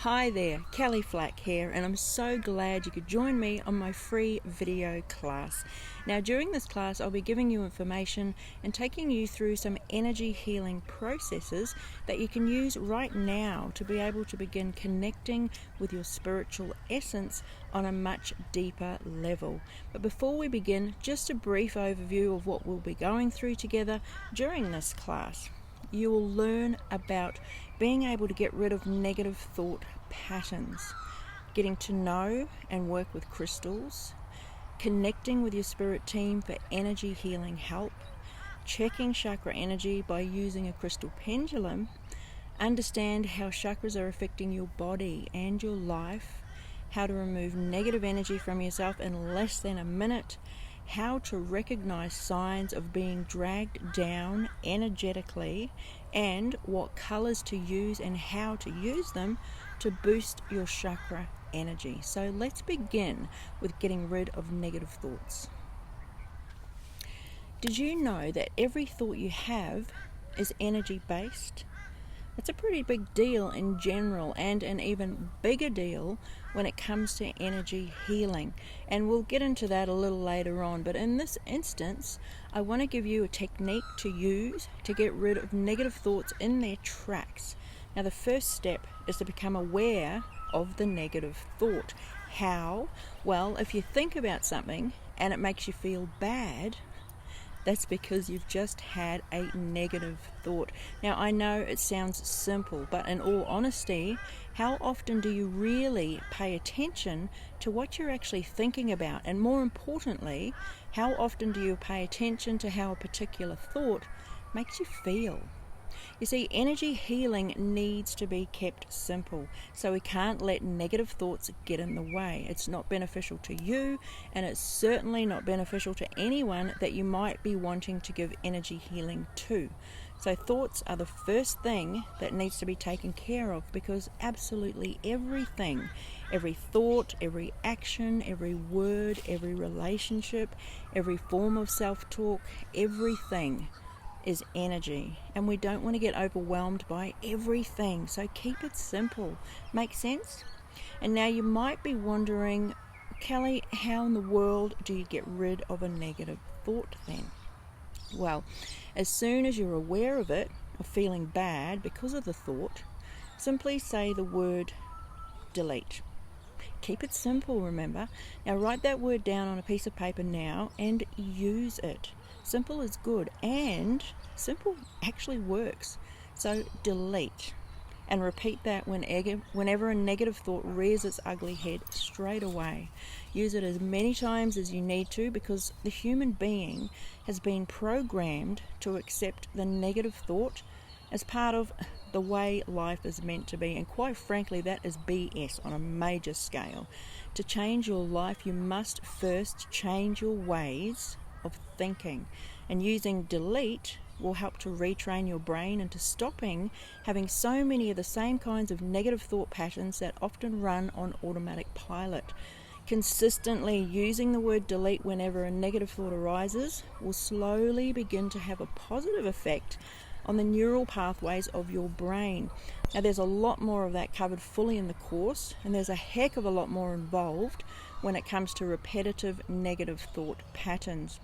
Hi there, Kelly Flack here, and I'm so glad you could join me on my free video class. Now, during this class, I'll be giving you information and taking you through some energy healing processes that you can use right now to be able to begin connecting with your spiritual essence on a much deeper level. But before we begin, just a brief overview of what we'll be going through together during this class. You will learn about being able to get rid of negative thought patterns, getting to know and work with crystals, connecting with your spirit team for energy healing help, checking chakra energy by using a crystal pendulum, understand how chakras are affecting your body and your life, how to remove negative energy from yourself in less than a minute, how to recognize signs of being dragged down energetically, and what colors to use and how to use them to boost your chakra energy. So let's begin with getting rid of negative thoughts. Did you know that every thought you have is energy based? It's a pretty big deal in general, and an even bigger deal when it comes to energy healing. And we'll get into that a little later on. But in this instance, I want to give you a technique to use to get rid of negative thoughts in their tracks. Now, the first step is to become aware of the negative thought. How? Well, if you think about something and it makes you feel bad, that's because you've just had a negative thought. Now, I know it sounds simple, but in all honesty, how often do you really pay attention to what you're actually thinking about? And more importantly, how often do you pay attention to how a particular thought makes you feel? You see, energy healing needs to be kept simple, so we can't let negative thoughts get in the way. It's not beneficial to you, and it's certainly not beneficial to anyone that you might be wanting to give energy healing to. So thoughts are the first thing that needs to be taken care of, because absolutely everything, every thought, every action, every word, every relationship, every form of self-talk, everything is energy, and we don't want to get overwhelmed by everything, so keep it simple. Make sense? And now you might be wondering, Kelly, how in the world do you get rid of a negative thought then? Well, as soon as you're aware of it, of feeling bad because of the thought, simply say the word delete. Keep it simple, remember. Now write that word down on a piece of paper now and use it. Simple is good, and simple actually works. So delete, and repeat that whenever a negative thought rears its ugly head straight away. Use it as many times as you need to, because the human being has been programmed to accept the negative thought as part of the way life is meant to be. And quite frankly, that is BS on a major scale. To change your life, you must first change your ways of thinking, and using delete will help to retrain your brain into stopping having so many of the same kinds of negative thought patterns that often run on automatic pilot. Consistently using the word delete whenever a negative thought arises will slowly begin to have a positive effect on the neural pathways of your brain. Now, there's a lot more of that covered fully in the course, and there's a heck of a lot more involved when it comes to repetitive negative thought patterns.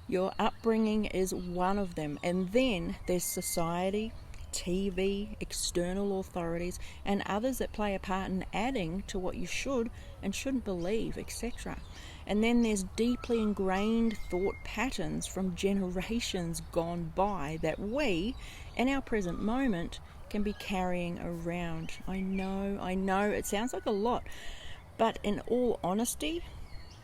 Your upbringing is one of them, and then there's society, TV, external authorities, and others that play a part in adding to what you should and shouldn't believe, etc. And then there's deeply ingrained thought patterns from generations gone by that we, in our present moment, can be carrying around. I know, it sounds like a lot, but in all honesty,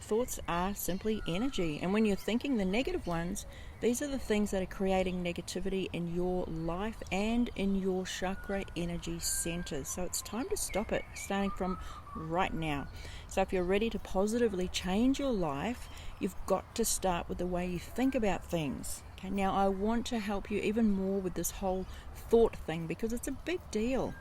thoughts are simply energy, and when you're thinking the negative ones, these are the things that are creating negativity in your life and in your chakra energy centers. So it's time to stop it, starting from right now. So if you're ready to positively change your life, you've got to start with the way you think about things. Okay, now I want to help you even more with this whole thought thing, because it's a big deal.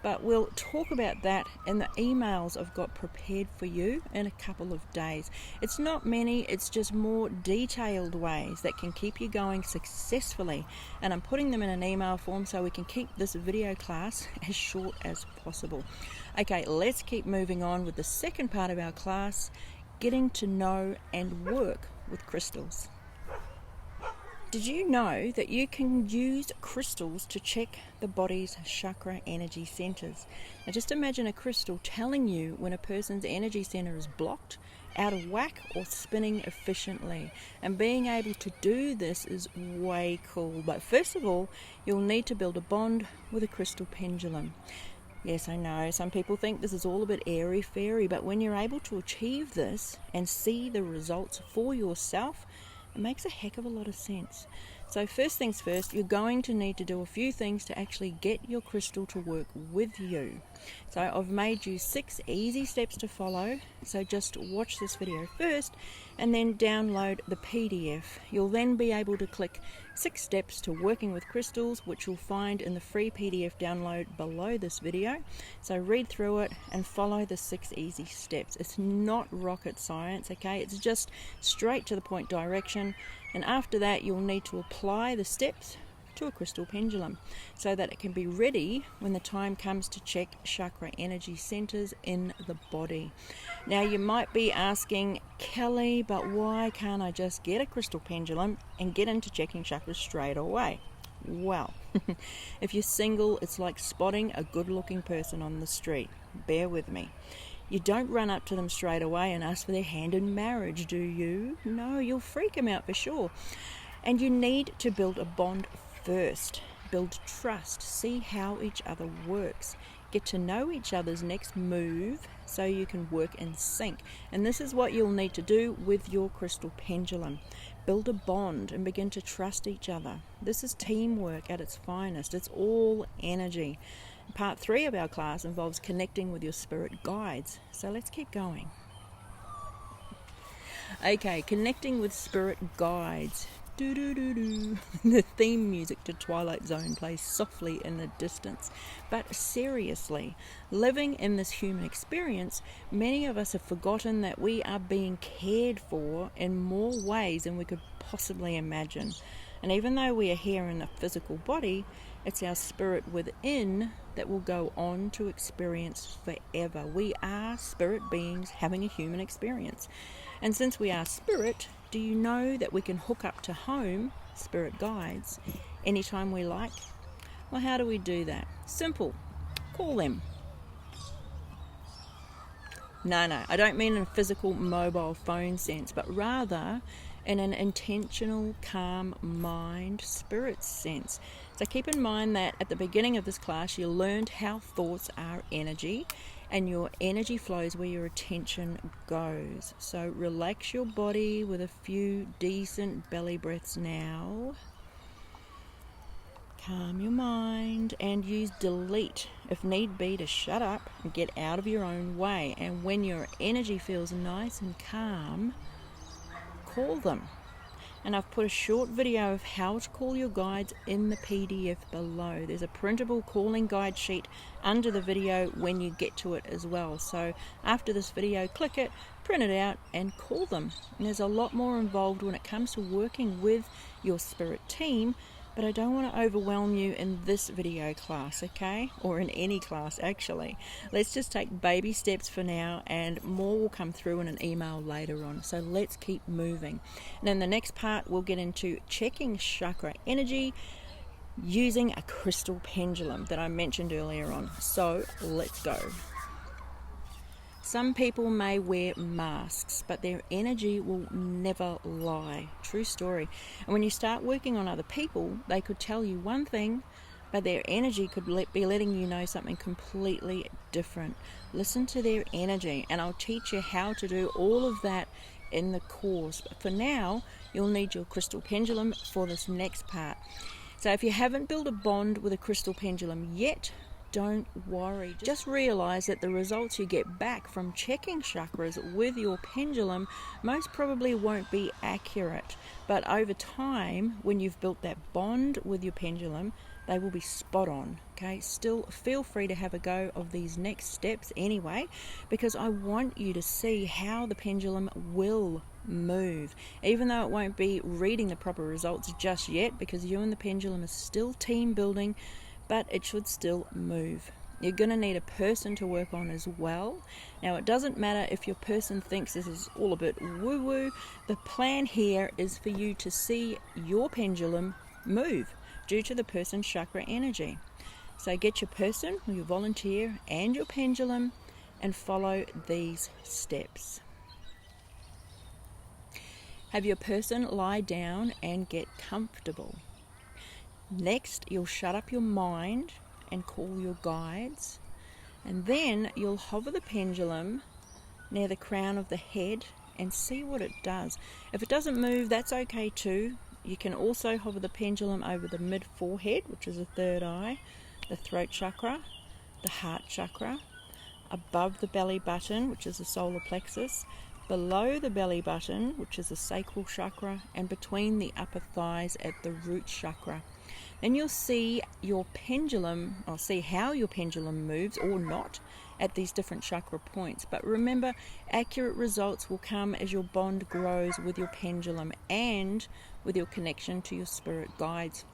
but we'll talk about that in the emails I've got prepared for you in a couple of days. It's not many, it's just more detailed ways that can keep you going successfully, and I'm putting them in an email form so we can keep this video class as short as possible. Okay, let's keep moving on with the second part of our class, getting to know and work with crystals. Did you know that you can use crystals to check the body's chakra energy centers? Now just imagine a crystal telling you when a person's energy center is blocked, out of whack, or spinning efficiently. And being able to do this is way cool. But first of all, you'll need to build a bond with a crystal pendulum. Yes, I know, some people think this is all a bit airy-fairy, but when you're able to achieve this and see the results for yourself, it makes a heck of a lot of sense. So first things first, you're going to need to do a few things to actually get your crystal to work with you. So I've made you 6 easy steps to follow. So just watch this video first and then download the PDF. You'll then be able to click 6 steps to working with crystals, which you'll find in the free PDF download below this video. So read through it and follow the 6 easy steps. It's not rocket science, okay? It's just straight to the point direction. And after that, you'll need to apply the steps to a crystal pendulum so that it can be ready when the time comes to check chakra energy centers in the body. Now you might be asking, Kelly, but why can't I just get a crystal pendulum and get into checking chakras straight away? Well, if you're single, it's like spotting a good-looking person on the street. Bear with me. You don't run up to them straight away and ask for their hand in marriage, do you? No, you'll freak them out for sure. And you need to build a bond first. Build trust. See how each other works. Get to know each other's next move so you can work in sync. And this is what you'll need to do with your crystal pendulum. Build a bond and begin to trust each other. This is teamwork at its finest. It's all energy. Part 3 of our class involves connecting with your spirit guides. So let's keep going. Okay, connecting with spirit guides. Do-do-do-do. The theme music to Twilight Zone plays softly in the distance. But seriously, living in this human experience, many of us have forgotten that we are being cared for in more ways than we could possibly imagine. And even though we are here in a physical body, it's our spirit within that will go on to experience forever. We are spirit beings having a human experience. And since we are spirit, do you know that we can hook up to home, spirit guides, anytime we like? Well, how do we do that? Simple. Call them. No, I don't mean in a physical mobile phone sense, but rather in an intentional, calm mind, spirit sense. So keep in mind that at the beginning of this class, you learned how thoughts are energy, and your energy flows where your attention goes. So relax your body with a few decent belly breaths now. Calm your mind and use delete if need be to shut up and get out of your own way. And when your energy feels nice and calm, call them. And I've put a short video of how to call your guides in the PDF below. There's a printable calling guide sheet under the video when you get to it as well. So after this video, click it, print it out, and call them. And there's a lot more involved when it comes to working with your spirit team, but I don't want to overwhelm you in this video class, okay? Or in any class, actually. Let's just take baby steps for now, and more will come through in an email later on. So let's keep moving. And in the next part, we'll get into checking chakra energy using a crystal pendulum that I mentioned earlier on. So let's go. Some people may wear masks, but their energy will never lie. True story. And when you start working on other people, they could tell you one thing, but their energy could be letting you know something completely different. Listen to their energy, and I'll teach you how to do all of that in the course. But for now, you'll need your crystal pendulum for this next part. So if you haven't built a bond with a crystal pendulum yet, don't worry. Just realize that the results you get back from checking chakras with your pendulum most probably won't be accurate. But over time, when you've built that bond with your pendulum, they will be spot on. Okay, still feel free to have a go of these next steps anyway, because I want you to see how the pendulum will move, even though it won't be reading the proper results just yet, because you and the pendulum are still team building, but it should still move. You're going to need a person to work on as well. Now, it doesn't matter if your person thinks this is all a bit woo-woo. The plan here is for you to see your pendulum move due to the person's chakra energy. So get your person or your volunteer and your pendulum and follow these steps. Have your person lie down and get comfortable. Next, you'll shut up your mind and call your guides, and then you'll hover the pendulum near the crown of the head and see what it does. If it doesn't move, that's okay too. You can also hover the pendulum over the mid forehead, which is the third eye, the throat chakra, the heart chakra, above the belly button, which is the solar plexus, below the belly button, which is the sacral chakra, and between the upper thighs at the root chakra. Then you'll see your pendulum, or see how your pendulum moves or not at these different chakra points. But remember, accurate results will come as your bond grows with your pendulum and with your connection to your spirit guides.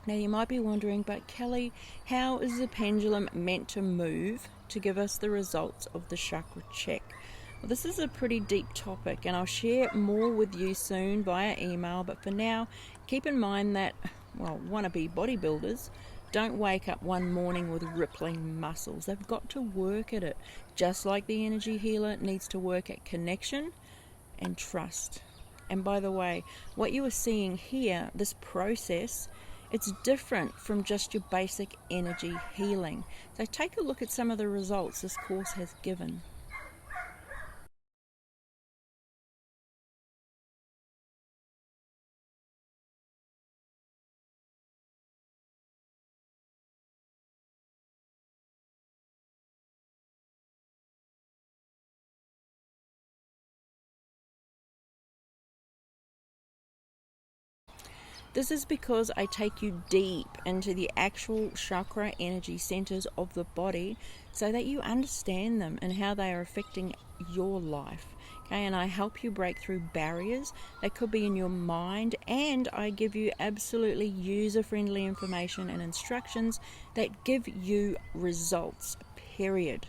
Now you might be wondering, but Kelly, how is the pendulum meant to move to give us the results of the chakra check? Well, this is a pretty deep topic, and I'll share more with you soon via email, but for now, keep in mind that wannabe bodybuilders don't wake up one morning with rippling muscles. They've got to work at it, just like the energy healer needs to work at connection and trust. And by the way, what you are seeing here, this process, it's different from just your basic energy healing. So take a look at some of the results this course has given. This is because I take you deep into the actual chakra energy centers of the body so that you understand them and how they are affecting your life. Okay, and I help you break through barriers that could be in your mind, and I give you absolutely user-friendly information and instructions that give you results, period.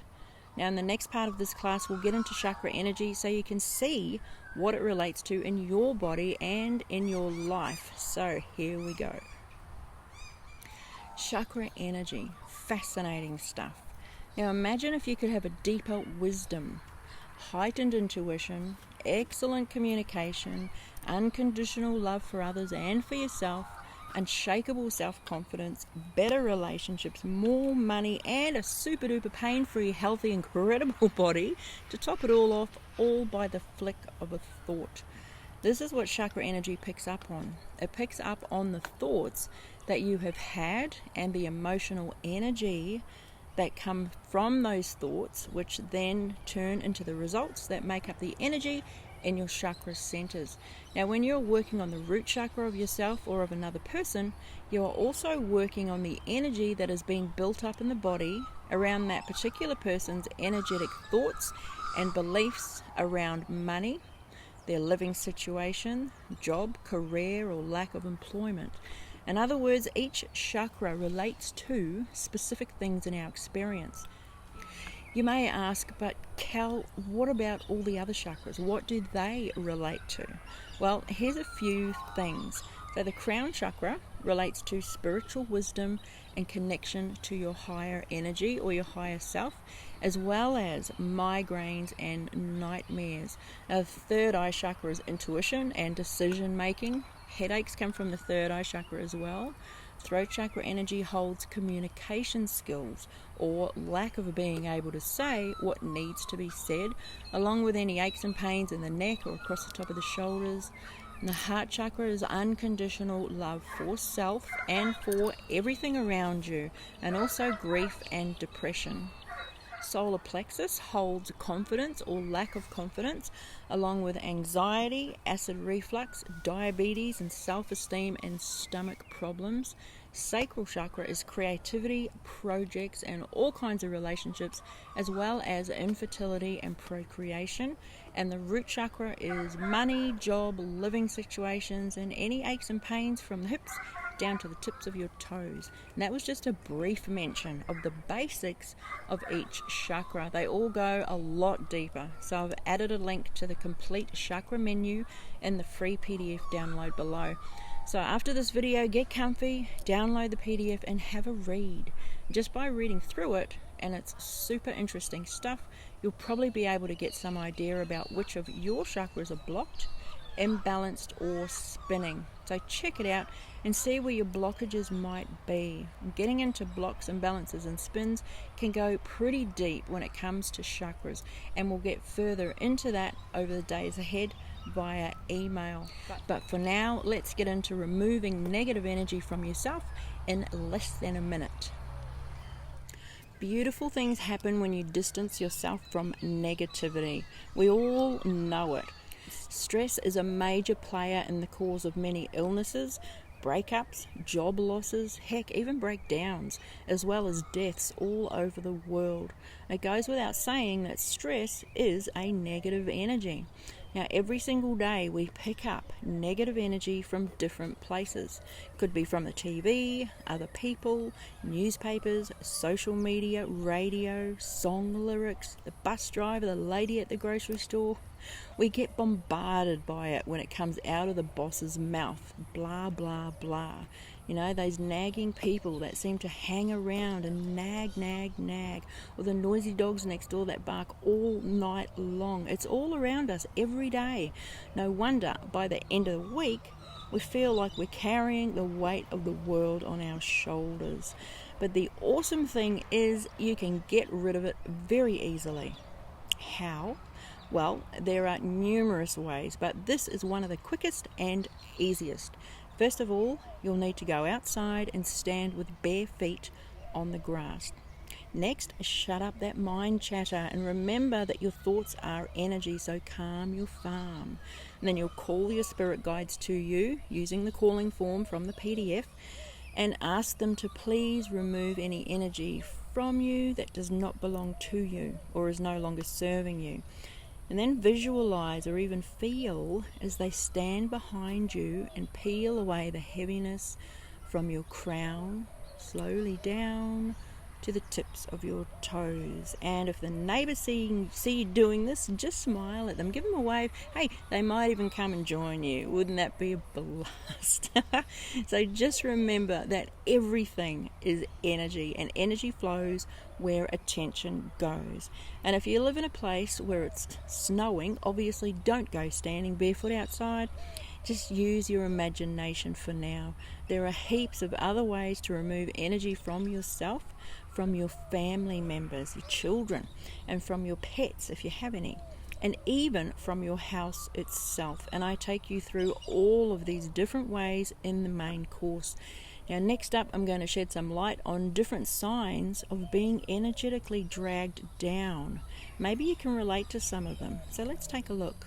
Now in the next part of this class, we'll get into chakra energy so you can see what it relates to in your body and in your life. So here we go. Chakra energy, fascinating stuff. Now imagine if you could have a deeper wisdom, heightened intuition, excellent communication, unconditional love for others and for yourself, unshakable self-confidence, better relationships, more money, and a super duper pain-free, healthy, incredible body to top it all off, all by the flick of a thought. This is what chakra energy picks up on. It picks up on the thoughts that you have had and the emotional energy that come from those thoughts, which then turn into the results that make up the energy in your chakra centers. Now, when you're working on the root chakra of yourself or of another person, you are also working on the energy that is being built up in the body around that particular person's energetic thoughts and beliefs around money, their living situation, job, career, or lack of employment. In other words, each chakra relates to specific things in our experience. You may ask, but Cal, what about all the other chakras? What do they relate to? Well, here's a few things. So the crown chakra relates to spiritual wisdom and connection to your higher energy or your higher self, as well as migraines and nightmares. Now, the third eye chakra is intuition and decision making. Headaches come from the third eye chakra as well. Throat chakra energy holds communication skills or lack of being able to say what needs to be said, along with any aches and pains in the neck or across the top of the shoulders. And the heart chakra is unconditional love for self and for everything around you, and also grief and depression. Solar plexus holds confidence or lack of confidence, along with anxiety, acid reflux, diabetes, and self-esteem and stomach problems. Sacral chakra is creativity, projects, and all kinds of relationships, as well as infertility and procreation. And the root chakra is money, job, living situations, and any aches and pains from the hips down to the tips of your toes. And that was just a brief mention of the basics of each chakra. They all go a lot deeper. So I've added a link to the complete chakra menu in the free PDF download below. So after this video, get comfy, download the PDF and have a read. Just by reading through it, and it's super interesting stuff, you'll probably be able to get some idea about which of your chakras are blocked, imbalanced or spinning. So check it out and see where your blockages might be. Getting into blocks, imbalances and spins can go pretty deep when it comes to chakras, and we'll get further into that over the days ahead via email. But for now, let's get into removing negative energy from yourself in less than a minute. Beautiful things happen when you distance yourself from negativity. We all know it. Stress is a major player in the cause of many illnesses, breakups, job losses, heck, even breakdowns, as well as deaths all over the world. It goes without saying that stress is a negative energy. Now, every single day we pick up negative energy from different places. Could be from the TV, other people, newspapers, social media, radio, song lyrics, the bus driver, the lady at the grocery store. We get bombarded by it when it comes out of the boss's mouth. Blah, blah, blah. You know, those nagging people that seem to hang around and nag, or the noisy dogs next door that bark all night long. It's all around us every day. No wonder by the end of the week, we feel like we're carrying the weight of the world on our shoulders. But the awesome thing is you can get rid of it very easily. How? Well, there are numerous ways, but this is one of the quickest and easiest. First of all, you'll need to go outside and stand with bare feet on the grass. Next, shut up that mind chatter and remember that your thoughts are energy, so calm your farm. And then you'll call your spirit guides to you using the calling form from the PDF and ask them to please remove any energy from you that does not belong to you or is no longer serving you. And then visualize or even feel as they stand behind you and peel away the heaviness from your crown, slowly down to the tips of your toes. And if the neighbours see you doing this, just smile at them, give them a wave. Hey, they might even come and join you. Wouldn't that be a blast? So just remember that everything is energy, and energy flows where attention goes. And if you live in a place where it's snowing, obviously don't go standing barefoot outside. Just use your imagination for now. There are heaps of other ways to remove energy from yourself, from your family members, your children, and from your pets if you have any, and even from your house itself. And I take you through all of these different ways in the main course. Now, next up, I'm going to shed some light on different signs of being energetically dragged down. Maybe you can relate to some of them. So let's take a look.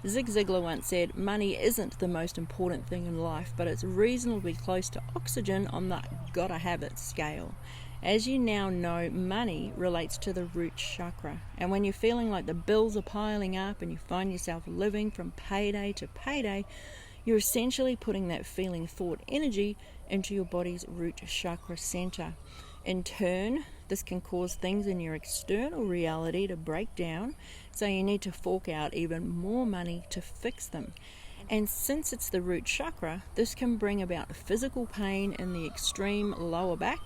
Zig Ziglar once said, money isn't the most important thing in life, but it's reasonably close to oxygen on the gotta have it scale. As you now know, money relates to the root chakra. And when you're feeling like the bills are piling up and you find yourself living from payday to payday, you're essentially putting that feeling, thought, energy into your body's root chakra center. In turn, this can cause things in your external reality to break down, so you need to fork out even more money to fix them. And since it's the root chakra, this can bring about physical pain in the extreme lower back,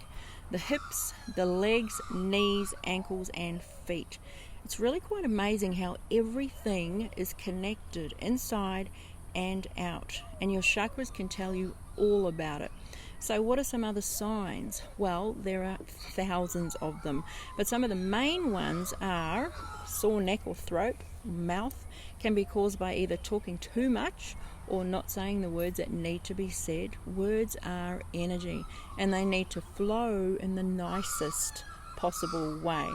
the hips, the legs, knees, ankles, and feet. It's really quite amazing how everything is connected inside and out, and your chakras can tell you all about it. So what are some other signs? Well, there are thousands of them, but some of the main ones are sore neck or throat, mouth, can be caused by either talking too much or not saying the words that need to be said. Words are energy, and they need to flow in the nicest possible way.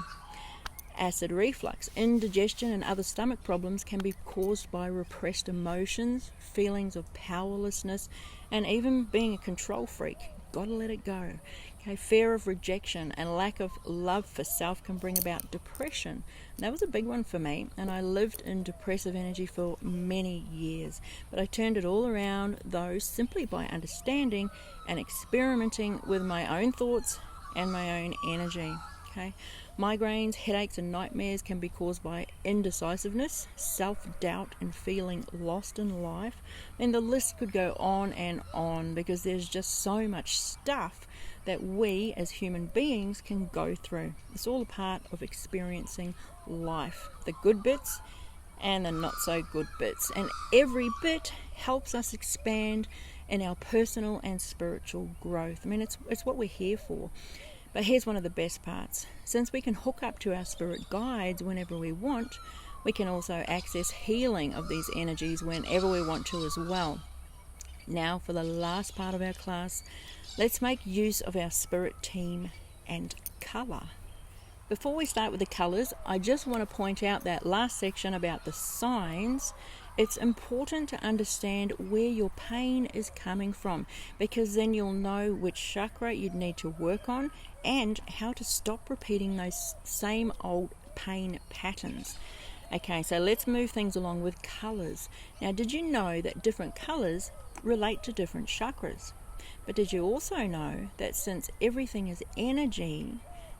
Acid reflux, indigestion, and other stomach problems can be caused by repressed emotions, feelings of powerlessness, and even being a control freak. Gotta let it go. Okay, fear of rejection and lack of love for self can bring about depression. And that was a big one for me, and I lived in depressive energy for many years. But I turned it all around, though, simply by understanding and experimenting with my own thoughts and my own energy. Okay, migraines, headaches, and nightmares can be caused by indecisiveness, self-doubt, and feeling lost in life. And the list could go on because there's just so much stuff that we as human beings can go through. It's all a part of experiencing life, the good bits and the not so good bits, and every bit helps us expand in our personal and spiritual growth. I mean, it's what we're here for. But here's one of the best parts. Since we can hook up to our spirit guides whenever we want, we can also access healing of these energies whenever we want to as well. Now, for the last part of our class, let's make use of our spirit team and colour. Before we start with the colours, I just want to point out that last section about the signs. It's important to understand where your pain is coming from, because then you'll know which chakra you'd need to work on and how to stop repeating those same old pain patterns. Okay, so let's move things along with colours. Now, did you know that different colours relate to different chakras? But did you also know that since everything is energy,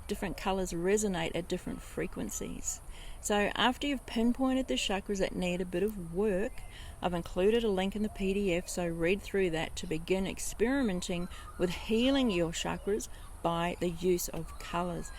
different colours resonate at different frequencies? So after you've pinpointed the chakras that need a bit of work, I've included a link in the PDF, so read through that to begin experimenting with healing your chakras by the use of colours.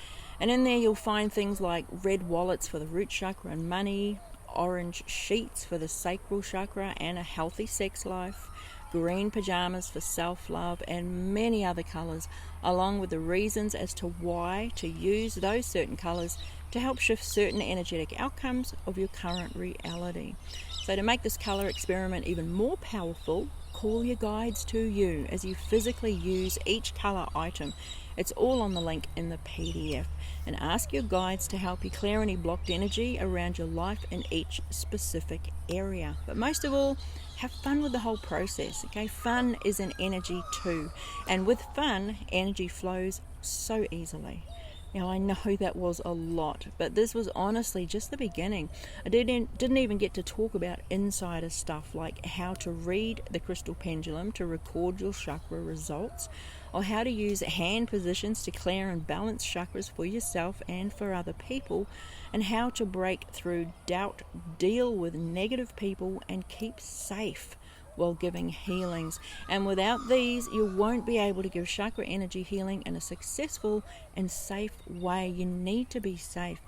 And in there you'll find things like red wallets for the root chakra and money, orange sheets for the sacral chakra and a healthy sex life, green pajamas for self-love, and many other colours, along with the reasons as to why to use those certain colours to help shift certain energetic outcomes of your current reality. So to make this colour experiment even more powerful, call your guides to you as you physically use each colour item. It's all on the link in the PDF. And ask your guides to help you clear any blocked energy around your life in each specific area. But most of all, have fun with the whole process. Okay, fun is an energy too. And with fun, energy flows so easily. Now, I know that was a lot, but this was honestly just the beginning. I didn't even get to talk about insider stuff like how to read the crystal pendulum to record your chakra results, or how to use hand positions to clear and balance chakras for yourself and for other people, and how to break through doubt, deal with negative people, and keep safe while giving healings. And without these, you won't be able to give chakra energy healing in a successful and safe way. You need to be safe.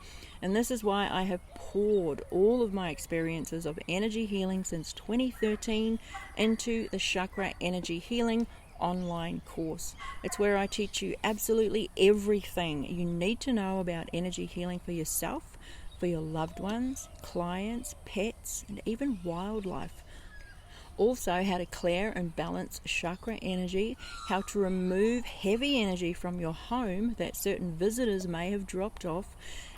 And this is why I have poured all of my experiences of energy healing since 2013 into the Chakra Energy Healing online course. It's where I teach you absolutely everything you need to know about energy healing for yourself, for your loved ones, clients, pets, and even wildlife. Also, how to clear and balance chakra energy, how to remove heavy energy from your home that certain visitors may have dropped off,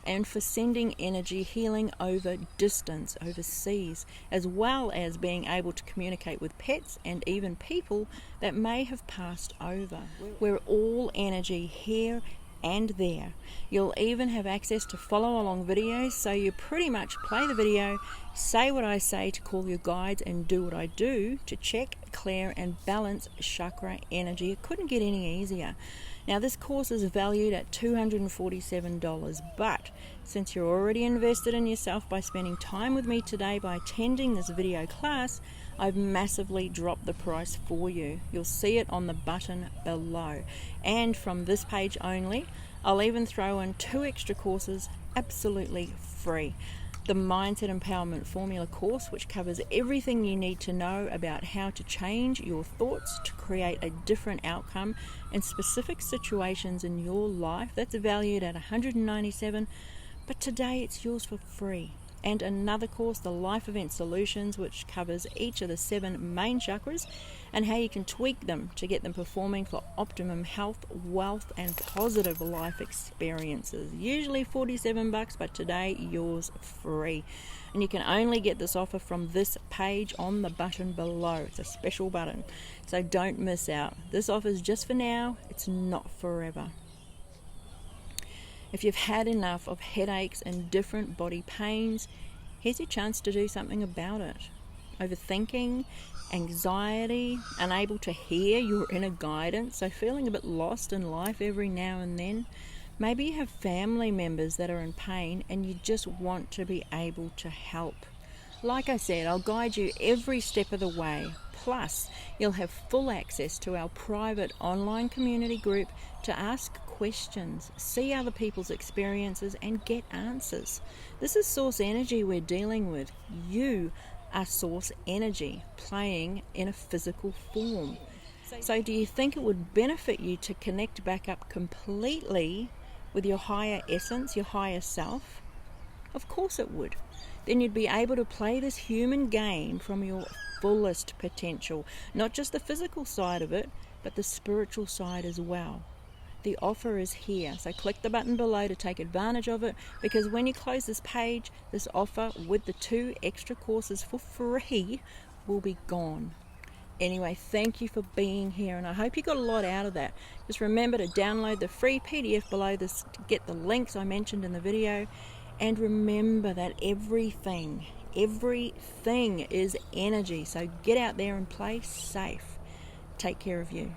and for sending energy healing over distance, overseas, as well as being able to communicate with pets and even people that may have passed over. We're all energy here and there. You'll even have access to follow along videos, so you pretty much play the video, say what I say to call your guides, and do what I do to check, clear and balance chakra energy. It couldn't get any easier. Now, this course is valued at $247, but since you're already invested in yourself by spending time with me today by attending this video class, I've massively dropped the price for you. You'll see it on the button below. And from this page only, I'll even throw in 2 extra courses absolutely free. The Mindset Empowerment Formula course, which covers everything you need to know about how to change your thoughts to create a different outcome in specific situations in your life. That's valued at $197, but today it's yours for free. and another course, the Life Event Solutions, which covers each of the 7 main chakras and how you can tweak them to get them performing for optimum health, wealth, and positive life experiences. Usually $47, but today yours free. And you can only get this offer from this page on the button below. It's a special button, so don't miss out. This offer is just for now, it's not forever. If you've had enough of headaches and different body pains, here's your chance to do something about it. Overthinking, anxiety, unable to hear your inner guidance, so feeling a bit lost in life every now and then. Maybe you have family members that are in pain and you just want to be able to help. Like I said, I'll guide you every step of the way. Plus, you'll have full access to our private online community group to ask questions, see other people's experiences, and get answers. This is source energy we're dealing with. You are source energy playing in a physical form. So do you think it would benefit you to connect back up completely with your higher essence, your higher self? Of course it would. Then you'd be able to play this human game from your fullest potential, not just the physical side of it, but the spiritual side as well. The offer is here, so click the button below to take advantage of it, because when you close this page, this offer with the 2 extra courses for free will be gone. Anyway, thank you for being here, and I hope you got a lot out of that. Just remember to download the free PDF below this to get the links I mentioned in the video, and remember that everything is energy, so get out there and play safe. Take care of you.